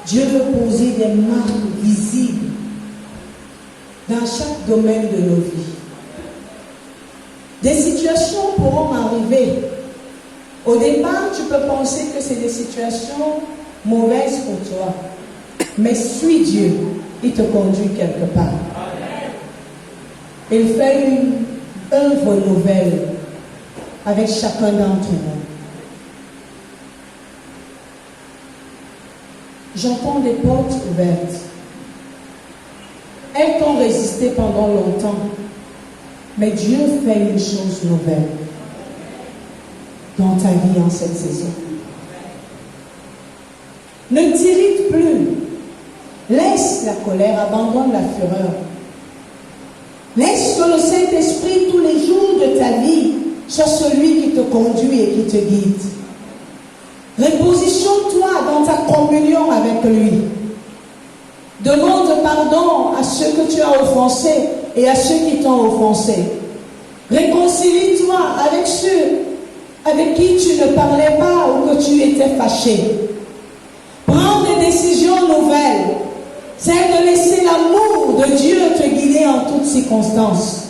Dieu veut poser des marques visibles dans chaque domaine de nos vies. Des situations pourront arriver. Au départ, tu peux penser que c'est des situations mauvaises pour toi. Mais suis Dieu, il te conduit quelque part. Il fait une œuvre nouvelle avec chacun d'entre nous. J'entends des portes ouvertes. Elles t'ont résisté pendant longtemps. Mais Dieu fait une chose nouvelle dans ta vie en cette saison. Ne t'irrite plus. Laisse la colère, abandonne la fureur. Laisse que le Saint-Esprit, tous les jours de ta vie, soit celui qui te conduit et qui te guide. Repositionne-toi dans ta communion avec lui. Demande pardon à ceux que tu as offensés et à ceux qui t'ont offensé. Réconcilie-toi avec ceux avec qui tu ne parlais pas ou que tu étais fâché. Prends des décisions nouvelles. C'est de laisser l'amour de Dieu te guider en toutes circonstances.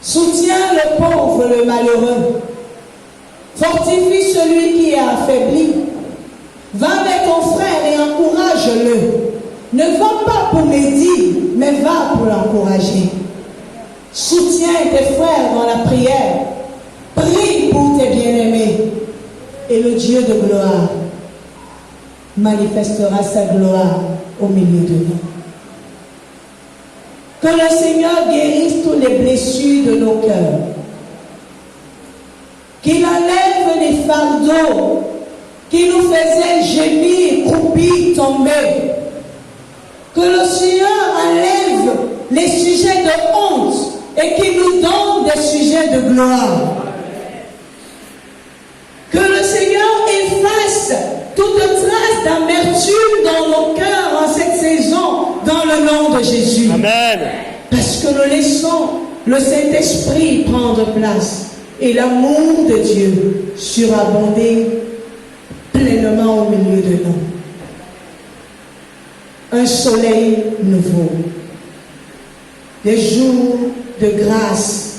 Soutiens le pauvre, le malheureux. Fortifie celui qui est affaibli. Va avec ton frère et encourage-le. Ne va pas pour médire, mais va pour l'encourager. Soutiens tes frères dans la prière. Prie pour tes bien-aimés. Et le Dieu de gloire manifestera sa gloire au milieu de nous. Que le Seigneur guérisse toutes les blessures de nos cœurs. Qu'il enlève les fardeaux qui nous faisaient gémir, croupir, tomber. Que le Seigneur enlève les sujets de honte et qu'il nous donne des sujets de gloire. Que le Seigneur efface toute trace d'amertume dans nos cœurs en cette saison, dans le nom de Jésus. Amen. Parce que nous laissons le Saint-Esprit prendre place et l'amour de Dieu surabonder pleinement au milieu de nous. Un soleil nouveau, des jours de grâce.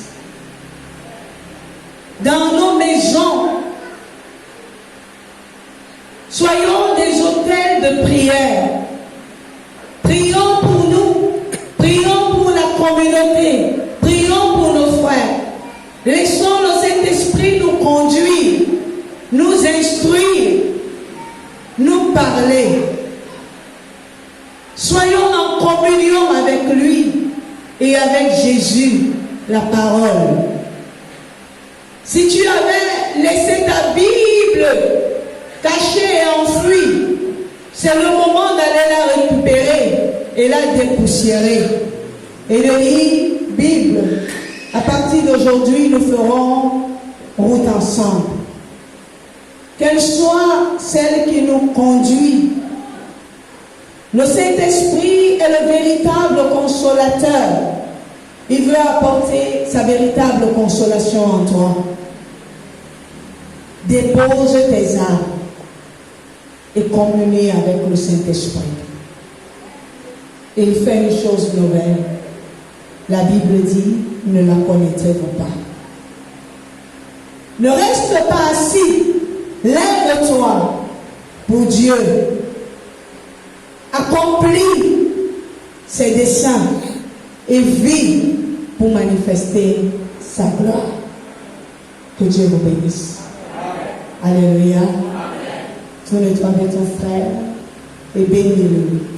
Dans nos maisons, soyons des autels de prière. Prions pour nous, prions pour la communauté, prions pour nos frères. Laissons le Saint-Esprit nous conduire, nous instruire, nous parler. Soyons en communion avec lui et avec Jésus, la parole. Si tu avais laissé ta Bible cachée et enfouie, c'est le moment d'aller la récupérer et la dépoussiérer. Et de lire Bible. À partir d'aujourd'hui, nous ferons route ensemble. Qu'elle soit celle qui nous conduit. Le Saint-Esprit est le véritable consolateur. Il veut apporter sa véritable consolation en toi. Dépose tes âmes et communie avec le Saint-Esprit. Il fait une chose nouvelle. La Bible dit, ne la connaissez-vous pas. Ne reste pas assis. Lève-toi pour Dieu. Accomplis ses desseins et vis pour manifester sa gloire. Que Dieu vous bénisse. Alléluia. Tourne-toi avec ton frère et bénis-le.